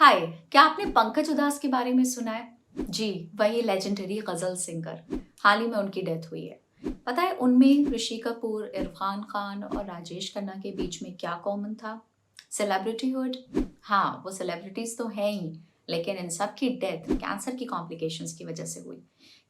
हाय, क्या आपने पंकज उधास के बारे में सुना है? जी, वही लेजेंडरी गजल सिंगर। हाल ही में उनकी डेथ हुई है। पता है उनमें ऋषि कपूर, इरफान खान और राजेश खन्ना के बीच में क्या कॉमन था? सेलिब्रिटीहुड। हाँ, वो सेलिब्रिटीज तो हैं ही, लेकिन इन सब की डेथ कैंसर की कॉम्प्लिकेशंस की वजह से हुई।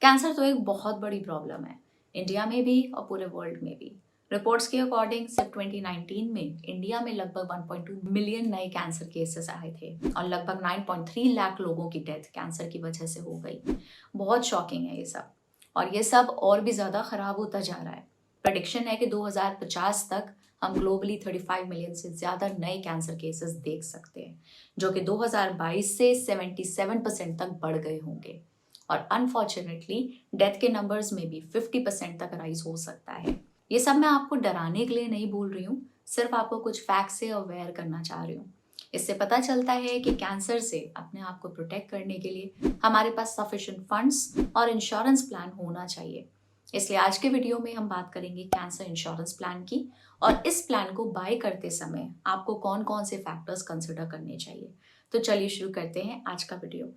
कैंसर तो एक बहुत बड़ी प्रॉब्लम है, इंडिया में भी और पूरे वर्ल्ड में भी। रिपोर्ट्स के अकॉर्डिंग सिर्फ 2019 में इंडिया में लगभग 1.2 मिलियन नए कैंसर केसेस आए थे और लगभग 9.3 लाख लोगों की डेथ कैंसर की वजह से हो गई। बहुत शॉकिंग है ये सब, और ये सब और भी ज़्यादा ख़राब होता जा रहा है। प्रडिक्शन है कि 2050 तक हम ग्लोबली 35 मिलियन से ज़्यादा नए कैंसर केसेस देख सकते हैं, जो कि 2022 से 77% तक बढ़ गए होंगे। और अनफॉर्चुनेटली डेथ के नंबर्स में भी 50% तक राइज हो सकता है। ये सब मैं आपको डराने के लिए नहीं बोल रही हूँ, सिर्फ आपको कुछ फैक्ट से अवेयर करना चाह रही हूँ। इससे पता चलता है कि कैंसर से अपने आप को प्रोटेक्ट करने के लिए हमारे पास सफिशिएंट फंड्स और इंश्योरेंस प्लान होना चाहिए। इसलिए आज के वीडियो में हम बात करेंगे कैंसर इंश्योरेंस प्लान की, और इस प्लान को बाय करते समय आपको कौन कौन से फैक्टर्स कंसिडर करने चाहिए। तो चलिए शुरू करते हैं आज का वीडियो।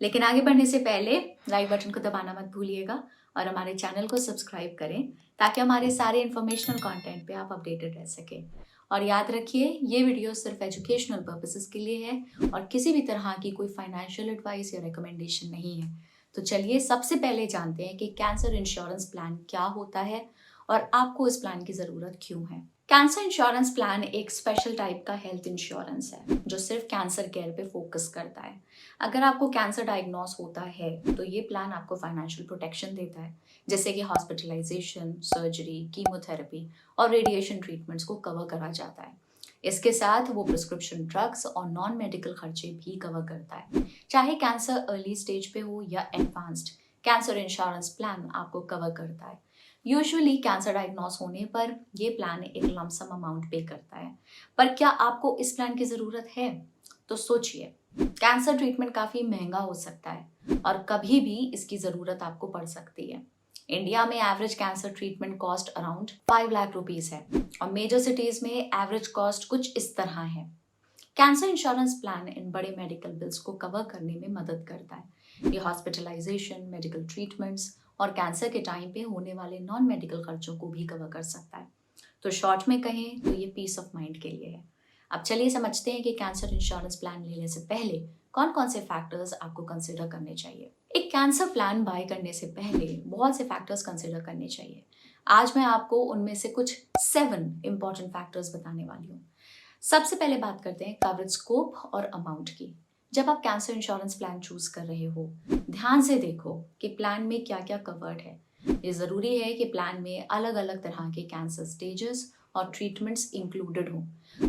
लेकिन आगे बढ़ने से पहले लाइक बटन को दबाना मत भूलिएगा और हमारे चैनल को सब्सक्राइब करें, ताकि हमारे सारे इन्फॉर्मेशनल कंटेंट पे आप अपडेटेड रह सकें। और याद रखिए, ये वीडियो सिर्फ एजुकेशनल पर्पसेस के लिए है और किसी भी तरह की कोई फाइनेंशियल एडवाइस या रिकमेंडेशन नहीं है। तो चलिए सबसे पहले जानते हैं कि कैंसर इंश्योरेंस प्लान क्या होता है और आपको इस प्लान की ज़रूरत क्यों है। कैंसर इंश्योरेंस प्लान एक स्पेशल टाइप का हेल्थ इंश्योरेंस है जो सिर्फ कैंसर केयर पे फोकस करता है। अगर आपको कैंसर डायग्नोस होता है तो ये प्लान आपको फाइनेंशियल प्रोटेक्शन देता है, जैसे कि हॉस्पिटलाइजेशन, सर्जरी, कीमोथेरेपी और रेडिएशन ट्रीटमेंट्स को कवर करा जाता है। इसके साथ वो प्रिस्क्रिप्शन ड्रग्स और नॉन मेडिकल खर्चे भी कवर करता है। चाहे कैंसर अर्ली स्टेज पे हो या एडवांस्ड, कैंसर इंश्योरेंस प्लान आपको कवर करता है। यूजुअली कैंसर डायग्नोस होने पर ये प्लान एक लमसम अमाउंट पे करता है। पर क्या आपको इस प्लान की ज़रूरत है? तो सोचिए, कैंसर ट्रीटमेंट काफ़ी महंगा हो सकता है और कभी भी इसकी ज़रूरत आपको पड़ सकती है। इंडिया में average cancer treatment cost around 5 lakh rupees है और मेजर सिटीज़ में एवरेज कॉस्ट कुछ इस तरह है। कैंसर इंश्योरेंस प्लान इन बड़े मेडिकल बिल्स को कवर करने में मदद करता है। ये हॉस्पिटलाइजेशन, मेडिकल ट्रीटमेंट्स और कैंसर के टाइम पे होने वाले नॉन मेडिकल खर्चों को भी कवर कर सकता है। तो शॉर्ट में कहें तो ये पीस ऑफ माइंड के लिए है। अब चलिए समझते हैं कि कैंसर इंश्योरेंस प्लान लेने से पहले कौन कौन से फैक्टर्स आपको कंसिडर करने चाहिए। एक कैंसर प्लान बाय करने से पहले बहुत से फैक्टर्स कंसिडर करने चाहिए। आज मैं आपको उनमें से कुछ 7 इंपॉर्टेंट फैक्टर्स बताने वाली हूँ। सबसे पहले बात करते हैं कवरेज स्कोप और अमाउंट की। जब आप कैंसर इंश्योरेंस प्लान चूज कर रहे हो, ध्यान से देखो कि प्लान में क्या क्या कवर्ड है। ये जरूरी है कि प्लान में अलग अलग तरह के कैंसर स्टेजेस और ट्रीटमेंट्स इंक्लूडेड हों।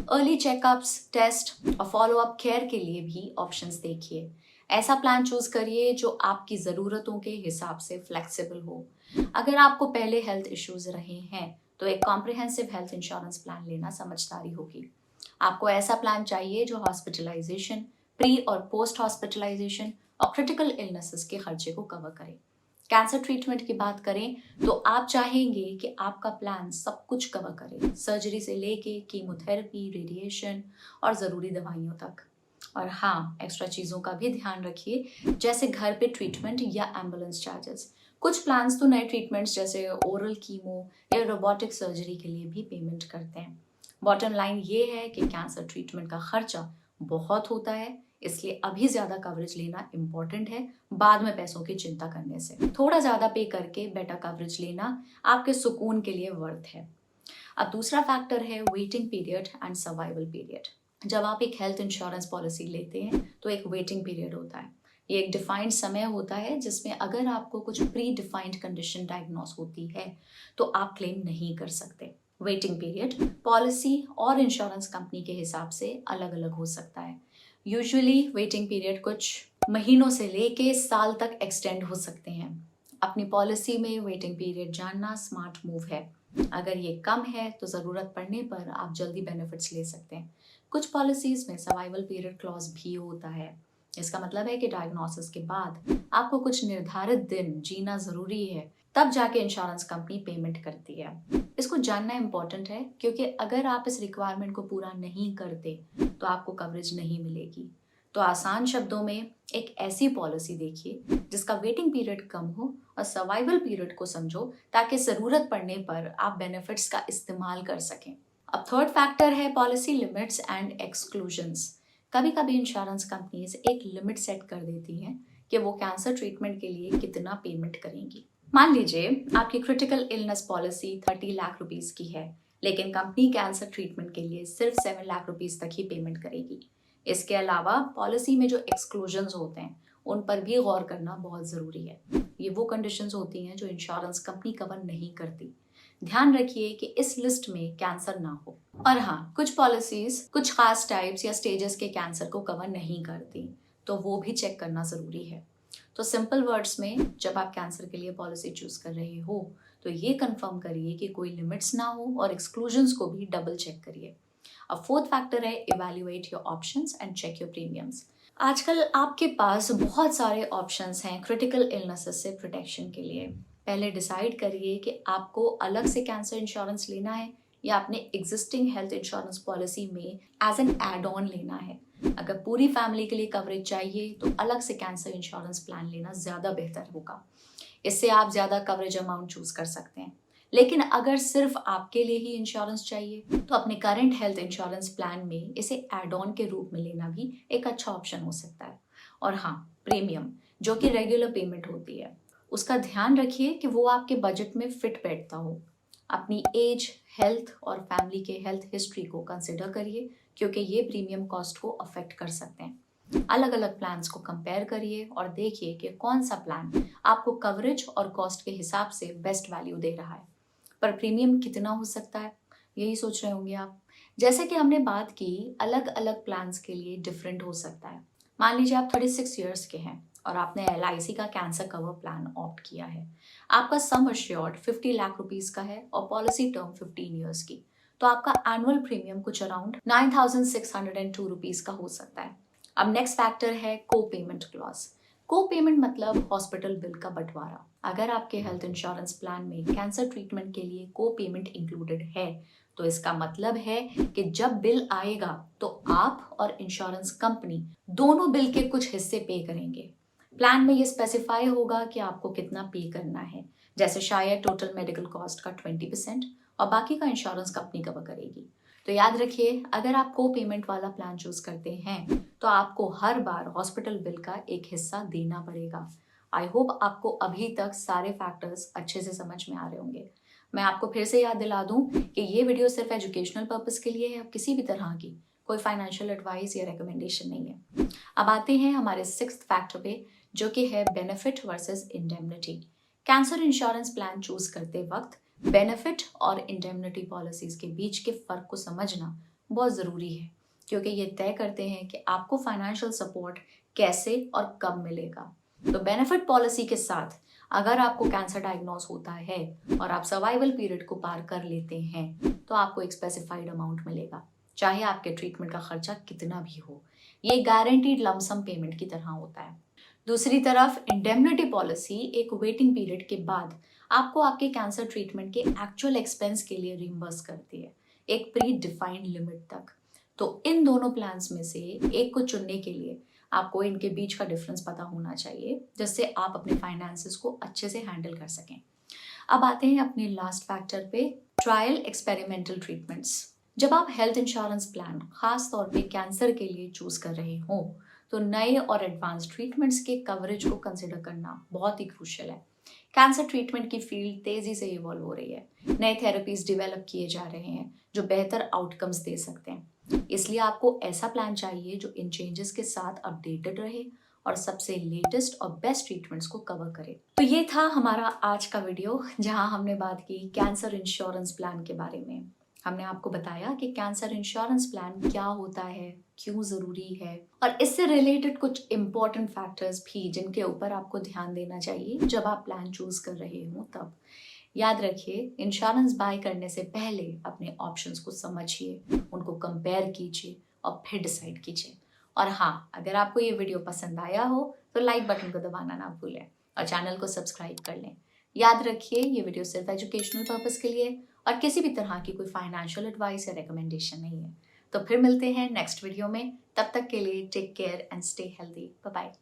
अर्ली चेकअप्स, टेस्ट और फॉलोअप केयर के लिए भी ऑप्शंस देखिए। ऐसा प्लान चूज करिए जो आपकी ज़रूरतों के हिसाब से फ्लेक्सिबल हो। अगर आपको पहले हेल्थ इश्यूज रहे हैं तो एक कॉम्प्रिहेंसिव हेल्थ इंश्योरेंस प्लान लेना समझदारी होगी। आपको ऐसा प्लान चाहिए जो हॉस्पिटलाइजेशन, प्री और पोस्ट हॉस्पिटलाइजेशन और क्रिटिकल इलनेसेस के खर्चे को कवर करे। कैंसर ट्रीटमेंट की बात करें तो आप चाहेंगे कि आपका प्लान सब कुछ कवर करे, सर्जरी से लेके कीमोथेरेपी, रेडिएशन और ज़रूरी दवाइयों तक। और हाँ, एक्स्ट्रा चीज़ों का भी ध्यान रखिए, जैसे घर पे ट्रीटमेंट या एम्बुलेंस चार्जेस। कुछ प्लान्स तो नए ट्रीटमेंट्स जैसे ओरल कीमो या रोबोटिक सर्जरी के लिए भी पेमेंट करते हैं। बॉटम लाइन ये है कि कैंसर ट्रीटमेंट का खर्चा बहुत होता है, इसलिए अभी ज़्यादा कवरेज लेना इम्पोर्टेंट है, बाद में पैसों की चिंता करने से। थोड़ा ज़्यादा पे करके बेटर कवरेज लेना आपके सुकून के लिए वर्थ है। अब दूसरा फैक्टर है waiting period and survival period. जब आप एक हेल्थ इंश्योरेंस पॉलिसी लेते हैं तो एक वेटिंग पीरियड होता है। ये एक डिफाइंड समय होता है जिसमें अगर आपको कुछ प्री डिफाइंड कंडीशन डायग्नोस होती है तो आप क्लेम नहीं कर सकते। वेटिंग पीरियड पॉलिसी और इंश्योरेंस कंपनी के हिसाब से अलग अलग हो सकता है। यूजुअली वेटिंग पीरियड कुछ महीनों से लेके साल तक एक्सटेंड हो सकते हैं। अपनी पॉलिसी में वेटिंग पीरियड जानना स्मार्ट मूव है। अगर ये कम है तो ज़रूरत पड़ने पर आप जल्दी बेनिफिट्स ले सकते हैं। कुछ पॉलिसीज़ में सर्वाइवल पीरियड क्लॉज भी होता है। इसका मतलब है कि डायग्नोसिस के बाद आपको कुछ निर्धारित दिन जीना ज़रूरी है तब जाके इंश्योरेंस कंपनी पेमेंट करती है। इसको जानना इम्पोर्टेंट है क्योंकि अगर आप इस रिक्वायरमेंट को पूरा नहीं करते तो आपको कवरेज नहीं मिलेगी। तो आसान शब्दों में एक ऐसी पॉलिसी देखिए जिसका वेटिंग पीरियड कम हो और सर्वाइवल पीरियड को समझो ताकि ज़रूरत पड़ने पर आप बेनिफिट्स का इस्तेमाल कर सकें। अब थर्ड फैक्टर है पॉलिसी लिमिट्स एंड एक्सक्लूजन्स। कभी कभी इंश्योरेंस कंपनीज एक लिमिट सेट कर देती हैं कि वो कैंसर ट्रीटमेंट के लिए कितना पेमेंट करेंगी। मान लीजिए आपकी critical illness policy 30 lakh rupees की है, लेकिन कंपनी कैंसर ट्रीटमेंट के लिए सिर्फ 7 लाख रुपीस तक ही पेमेंट करेगी। इसके अलावा पॉलिसी में जो एक्सक्लूजन्स होते हैं उन पर भी गौर करना बहुत ज़रूरी है। ये वो कंडीशंस होती हैं जो इंश्योरेंस कंपनी कवर नहीं करती। ध्यान रखिए कि इस लिस्ट में कैंसर ना हो। और हाँ, कुछ पॉलिसीज कुछ खास टाइप्स या स्टेजेस के कैंसर को कवर नहीं करती, तो वो भी चेक करना ज़रूरी है। तो सिंपल वर्ड्स में, जब आप कैंसर के लिए पॉलिसी चूज कर रहे हो तो ये कंफर्म करिए कि कोई लिमिट्स ना हो और एक्सक्लूजन्स को भी डबल चेक करिए। अब फोर्थ फैक्टर है evaluate your options and check your premiums. आजकल आपके पास बहुत सारे ऑप्शंस हैं क्रिटिकल इलनेसेस से प्रोटेक्शन के लिए। पहले डिसाइड करिए कि आपको अलग से कैंसर इंश्योरेंस लेना है या अपने एग्जिस्टिंग हेल्थ इंश्योरेंस पॉलिसी में एज एन एड ऑन लेना है। अगर पूरी फैमिली के लिए कवरेज चाहिए तो अलग से कैंसर इंश्योरेंस प्लान लेना ज़्यादा बेहतर होगा। इससे आप ज़्यादा कवरेज अमाउंट चूज कर सकते हैं। लेकिन अगर सिर्फ आपके लिए ही इंश्योरेंस चाहिए तो अपने करंट हेल्थ इंश्योरेंस प्लान में इसे एड ऑन के रूप में लेना भी एक अच्छा ऑप्शन हो सकता है। और हाँ, प्रीमियम जो कि रेगुलर पेमेंट होती है, उसका ध्यान रखिए कि वो आपके बजट में फिट बैठता हो। अपनी एज, हेल्थ और फैमिली के हेल्थ हिस्ट्री को कंसिडर करिए क्योंकि ये प्रीमियम कॉस्ट को अफेक्ट कर सकते हैं। अलग अलग प्लान्स को कंपेयर करिए और देखिए कि कौन सा प्लान आपको कवरेज और कॉस्ट के हिसाब से बेस्ट वैल्यू दे रहा है। पर प्रीमियम कितना हो सकता है, यही सोच रहे होंगे आप। जैसे कि हमने बात की, अलग अलग प्लान्स के लिए डिफरेंट हो सकता है। मान लीजिए आप 36 ईयर्स के हैं और आपने LIC का कैंसर कवर प्लान ऑप्ट किया है। आपका सम अश्योर्ड 50 लाख रुपीस का है और पॉलिसी टर्म 15 ईयर्स की। तो आपका एनुअल प्रीमियम कुछ अराउंड 9,602 रुपीस का हो सकता है। अब नेक्स्ट फैक्टर है को पेमेंट क्लॉज। को पेमेंट मतलब हॉस्पिटल बिल का बंटवारा। अगर आपके हेल्थ इंश्योरेंस प्लान में कैंसर ट्रीटमेंट के लिए को पेमेंट इंक्लूडेड है तो इसका मतलब है कि जब बिल आएगा तो आप और इंश्योरेंस कंपनी दोनों बिल के कुछ हिस्से पे करेंगे। प्लान में ये स्पेसिफाई होगा कि आपको कितना पे करना है, जैसे शायद टोटल मेडिकल कॉस्ट का 20% और बाकी का इंश्योरेंस कंपनी कवर करेगी। तो याद रखिए, अगर आप को पेमेंट वाला प्लान चूज करते हैं तो आपको हर बार हॉस्पिटल बिल का एक हिस्सा देना पड़ेगा। आई होप आपको अभी तक सारे फैक्टर्स अच्छे से समझ में आ रहे होंगे। मैं आपको फिर से याद दिला दूं कि ये वीडियो सिर्फ एजुकेशनल पर्पस के लिए है, किसी भी तरह की कोई फाइनेंशियल एडवाइस या रिकमेंडेशन नहीं है। अब आते हैं हमारे सिक्स्थ फैक्टर पे, जो कि है benefit versus indemnity. Cancer insurance plan choose करते वक्त बेनिफिट और इंडेमनिटी पॉलिसीज के बीच के फर्क को समझना बहुत ज़रूरी है क्योंकि ये तय करते हैं कि आपको फाइनेंशियल सपोर्ट कैसे और कब मिलेगा। तो बेनिफिट पॉलिसी के साथ अगर आपको कैंसर डायग्नोस होता है और आप सर्वाइवल पीरियड को पार कर लेते हैं तो आपको एक स्पेसिफाइड अमाउंट मिलेगा, चाहे आपके ट्रीटमेंट का खर्चा कितना भी हो। ये गारंटीड लमसम पेमेंट की तरह होता है। दूसरी तरफ इंडेमनिटी पॉलिसी एक वेटिंग पीरियड के बाद आपको आपके कैंसर ट्रीटमेंट के एक्चुअल एक्सपेंस के लिए रिम्बर्स करती है, एक प्री डिफाइंड लिमिट तक। तो इन दोनों प्लान्स में से एक को चुनने के लिए आपको इनके बीच का डिफरेंस पता होना चाहिए, जिससे आप अपने फाइनेंसेस को अच्छे से हैंडल कर सकें। अब आते हैं अपने लास्ट फैक्टर पे, ट्रायल एक्सपेरिमेंटल ट्रीटमेंट्स। जब आप हेल्थ इंश्योरेंस प्लान खास तौर पे कैंसर के लिए चूज कर रहे हो तो नए और एडवांस ट्रीटमेंट्स के कवरेज को कंसिडर करना बहुत ही क्रूशियल है। कैंसर ट्रीटमेंट की फील्ड तेजी से इवॉल्व हो रही है, नए थेरेपीज डेवलप किए जा रहे हैं जो बेहतर आउटकम्स दे सकते हैं। इसलिए आपको ऐसा प्लान चाहिए जो इन चेंजेस के साथ अपडेटेड रहे और सबसे लेटेस्ट और बेस्ट ट्रीटमेंट्स को कवर करे। तो ये था हमारा आज का वीडियो जहां हमने बात की कैंसर इंश्योरेंस प्लान के बारे में। हमने आपको बताया कि कैंसर इंश्योरेंस प्लान क्या होता है, क्यों ज़रूरी है और इससे रिलेटेड कुछ इम्पोर्टेंट फैक्टर्स भी जिनके ऊपर आपको ध्यान देना चाहिए जब आप प्लान चूज कर रहे हो। तब याद रखिए, इंश्योरेंस बाय करने से पहले अपने ऑप्शंस को समझिए, उनको कंपेयर कीजिए और फिर डिसाइड कीजिए। और हाँ, अगर आपको ये वीडियो पसंद आया हो तो लाइक बटन को दबाना ना भूलें और चैनल को सब्सक्राइब कर लें याद रखिए ये वीडियो सिर्फ एजुकेशनल पर्पस के लिए और किसी भी तरह की कोई फाइनेंशियल एडवाइस या रिकमेंडेशन नहीं है। तो फिर मिलते हैं नेक्स्ट वीडियो में, तब तक के लिए take care and stay healthy. Bye bye.